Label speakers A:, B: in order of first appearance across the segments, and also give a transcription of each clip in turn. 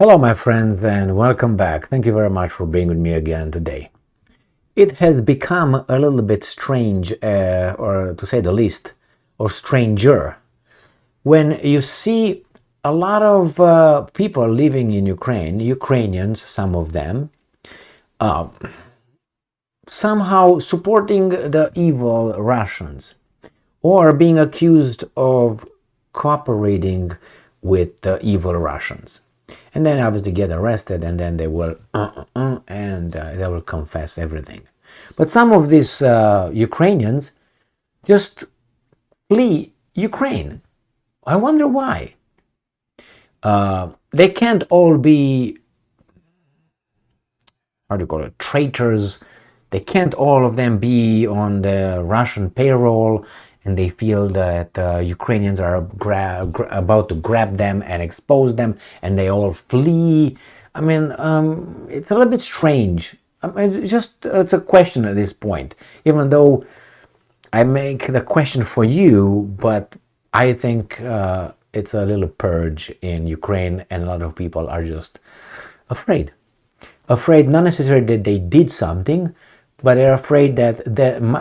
A: Hello, my friends, and welcome back. Thank you very much for being with me again today. It has become a little bit strange, or to say the least, or stranger, when you see a lot of people living in Ukraine, Ukrainians, some of them, somehow supporting the evil Russians or being accused of cooperating with the evil Russians. And then obviously get arrested, and then they will they will confess everything. But some of these Ukrainians just flee Ukraine. I wonder why. They can't all be, how do you call it, traitors. They can't all of them be on the Russian payroll, and they feel that Ukrainians are about to grab them and expose them, and they all flee. I mean, it's a little bit strange. It's a question at this point, even though I make the question for you, but I think it's a little purge in Ukraine, and a lot of people are just afraid. Afraid not necessarily that they did something, but they're afraid that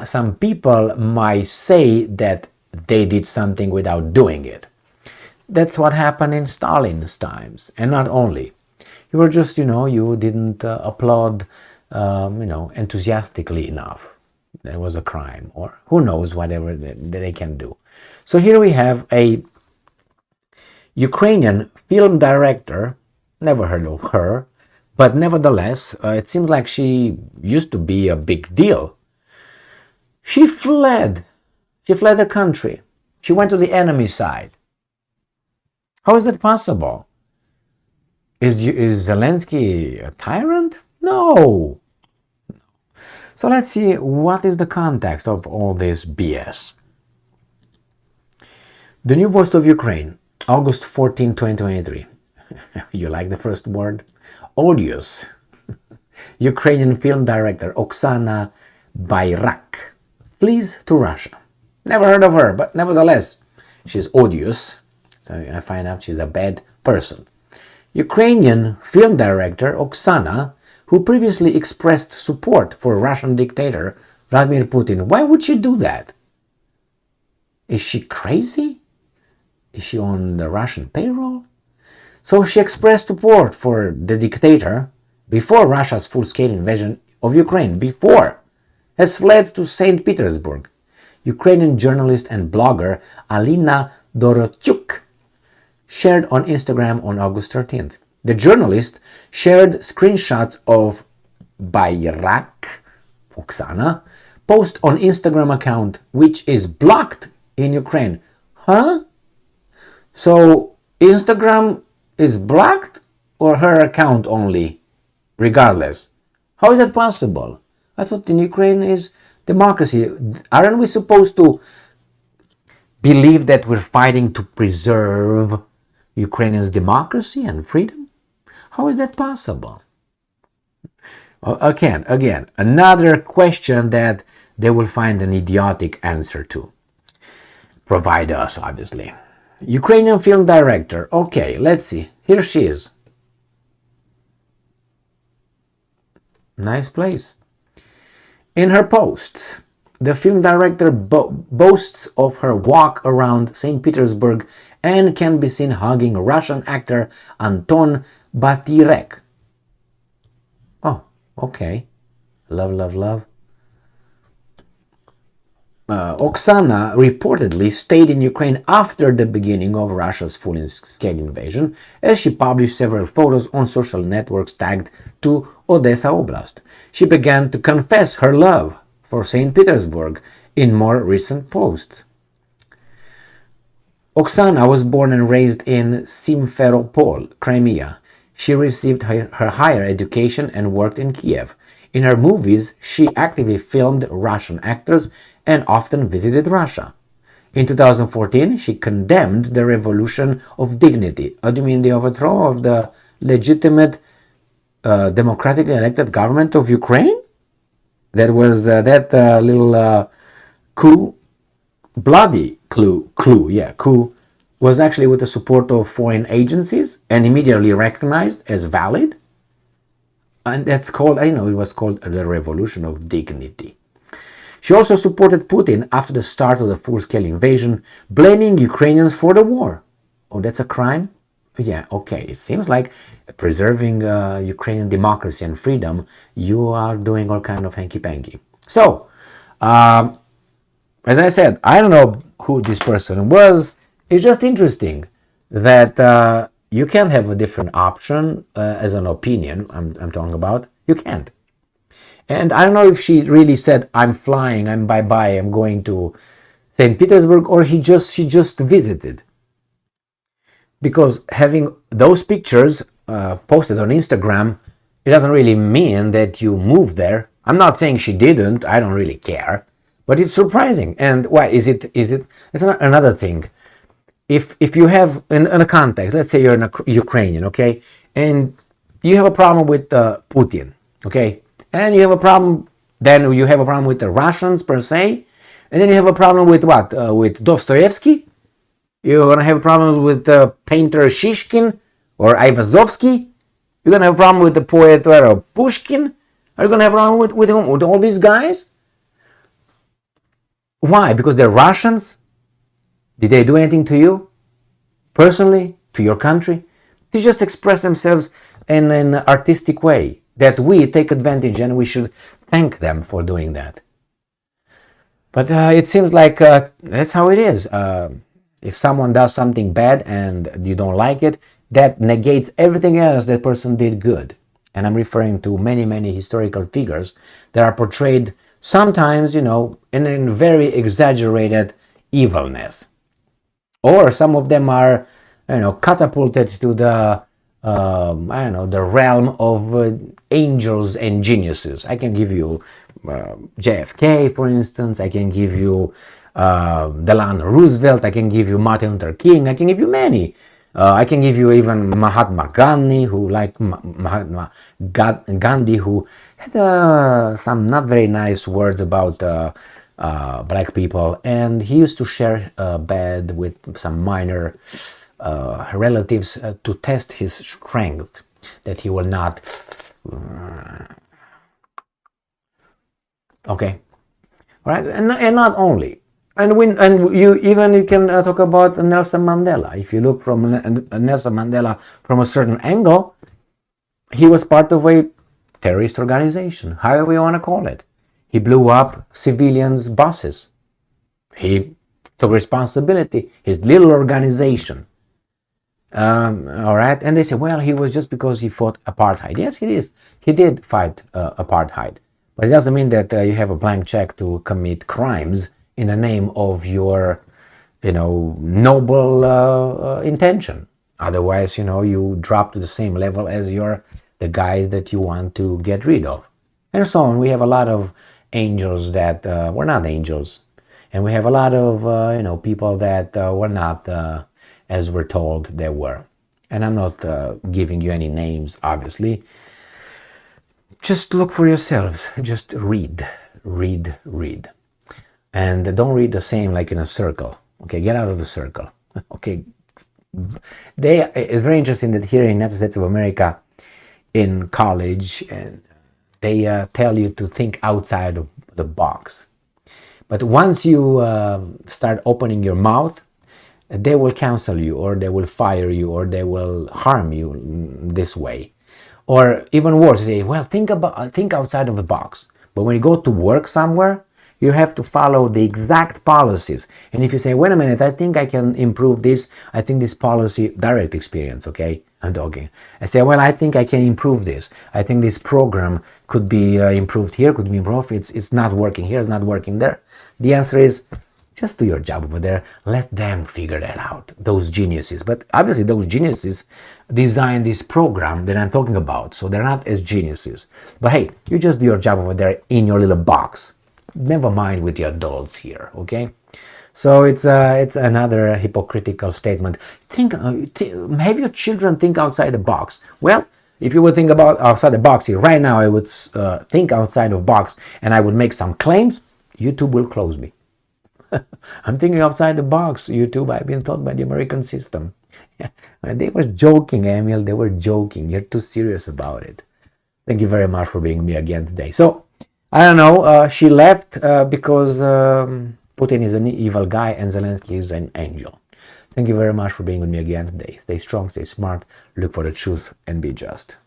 A: some people might say that they did something without doing it. That's what happened in Stalin's times, and not only. You were just, you didn't applaud, enthusiastically enough. That was a crime, or who knows, whatever they can do. So here we have a Ukrainian film director, never heard of her, but nevertheless, it seems like she used to be a big deal. She fled. She fled the country. She went to the enemy side. How is that possible? Is Zelensky a tyrant? No. So let's see what is the context of all this BS. The New Voice of Ukraine, August 14, 2023. You like the first word? Odious. Ukrainian film director Oksana Bayrak flees to Russia. Never heard of her, but nevertheless, she's odious. So I find out she's a bad person. Ukrainian film director Oksana, who previously expressed support for Russian dictator Vladimir Putin. Why would she do that? Is she crazy? Is she on the Russian payroll? So she expressed support for the dictator before Russia's full-scale invasion of Ukraine, has fled to St. Petersburg. Ukrainian journalist and blogger Alina Dorotyuk shared on Instagram on August 13th. The journalist shared screenshots of Bayrak, Oksana, post on Instagram account, which is blocked in Ukraine. Huh? So Instagram is blocked, or her account only, regardless? How is that possible? I thought in Ukraine is democracy. Aren't we supposed to believe that we're fighting to preserve Ukrainians' democracy and freedom? How is that possible? Again, another question that they will find an idiotic answer to. Provide us, obviously. Ukrainian film director. Okay, let's see. Here she is. Nice place. In her posts, the film director boasts of her walk around St. Petersburg and can be seen hugging Russian actor Anton Bayrak. Oh, okay. Love. Oksana reportedly stayed in Ukraine after the beginning of Russia's full-scale invasion, as she published several photos on social networks tagged to Odessa Oblast. She began to confess her love for St. Petersburg in more recent posts. Oksana was born and raised in Simferopol, Crimea. She received her higher education and worked in Kiev. In her movies, she actively filmed Russian actors and often visited Russia. In 2014, she condemned the revolution of dignity. Do you mean the overthrow of the legitimate, democratically elected government of Ukraine? That was that little coup, bloody coup was actually with the support of foreign agencies and immediately recognized as valid. And that's called, I know, it was called the Revolution of Dignity. She also supported Putin after the start of the full-scale invasion, blaming Ukrainians for the war. Oh, that's a crime? Yeah, okay. It seems like preserving Ukrainian democracy and freedom, you are doing all kind of hanky-panky. So, as I said, I don't know who this person was. It's just interesting that you can have a different option as an opinion. I'm talking about. You can't. And I don't know if she really said, "I'm flying. I'm bye-bye. I'm going to St. Petersburg," or she just visited. Because having those pictures posted on Instagram, it doesn't really mean that you moved there. I'm not saying she didn't. I don't really care. But it's surprising. And why is it? It's another thing. If you have in a context, let's say you're a Ukrainian, okay, and you have a problem with Putin, okay, and you have a problem, then you have a problem with the Russians per se, and then you have a problem with what? With Dostoevsky. You're gonna have a problem with the painter Shishkin or Ivazovsky. You're gonna have a problem with the poet Pushkin. Are you gonna have a problem with all these guys? Why? Because they're Russians? Did they do anything to you? Personally? To your country? They just express themselves in an artistic way that we take advantage, and we should thank them for doing that. But it seems like that's how it is. If someone does something bad and you don't like it, that negates everything else that person did good. And I'm referring to many, many historical figures that are portrayed sometimes, in a very exaggerated evilness. Or some of them are, catapulted to the, the realm of angels and geniuses. I can give you JFK, for instance. I can give you Delano Roosevelt. I can give you Martin Luther King. I can give you many. I can give you even Mahatma Gandhi, Mahatma Gandhi, who had some not very nice words about black people, and he used to share a bed with some minor relatives to test his strength, that he will not. Okay, all right, and not only. And you can talk about Nelson Mandela. If you look from Nelson Mandela from a certain angle, he was part of a terrorist organization, however you want to call it. He blew up civilians' buses. He took responsibility. His little organization. All right, and they say, well, he was just because he fought apartheid. Yes, he is. He did fight apartheid, but it doesn't mean that you have a blank check to commit crimes in the name of your, noble intention. Otherwise, you drop to the same level as the guys that you want to get rid of, and so on. We have a lot of angels that were not angels, and we have a lot of people that were not as we're told they were. And I'm not giving you any names, obviously. Just look for yourselves. Just read. And don't read the same like in a circle. Okay, get out of the circle. Okay, it's very interesting that here in the United States of America, in college, and they tell you to think outside of the box. But once you start opening your mouth, they will cancel you, or they will fire you, or they will harm you this way. Or even worse, they say, well, think outside of the box. But when you go to work somewhere, you have to follow the exact policies. And if you say, wait a minute, I think I can improve this. I think this policy, direct experience, okay? I'm talking. I say, well, I think I can improve this. I think this program could be improved here, could be improved. It's not working here, it's not working there. The answer is, just do your job over there. Let them figure that out, those geniuses. But obviously those geniuses designed this program that I'm talking about, so they're not as geniuses. But hey, you just do your job over there in your little box. Never mind with the adults here, okay? So it's another hypocritical statement. Have your children think outside the box. Well, if you would think about outside the box here right now, I would think outside of box, and I would make some claims. YouTube will close me. I'm thinking outside the box, YouTube. I've been taught by the American system. They were joking, Emil. They were joking. You're too serious about it. Thank you very much for being with me again today. So, I don't know. She left because Putin is an evil guy and Zelensky is an angel. Thank you very much for being with me again today. Stay strong, stay smart, look for the truth, and be just.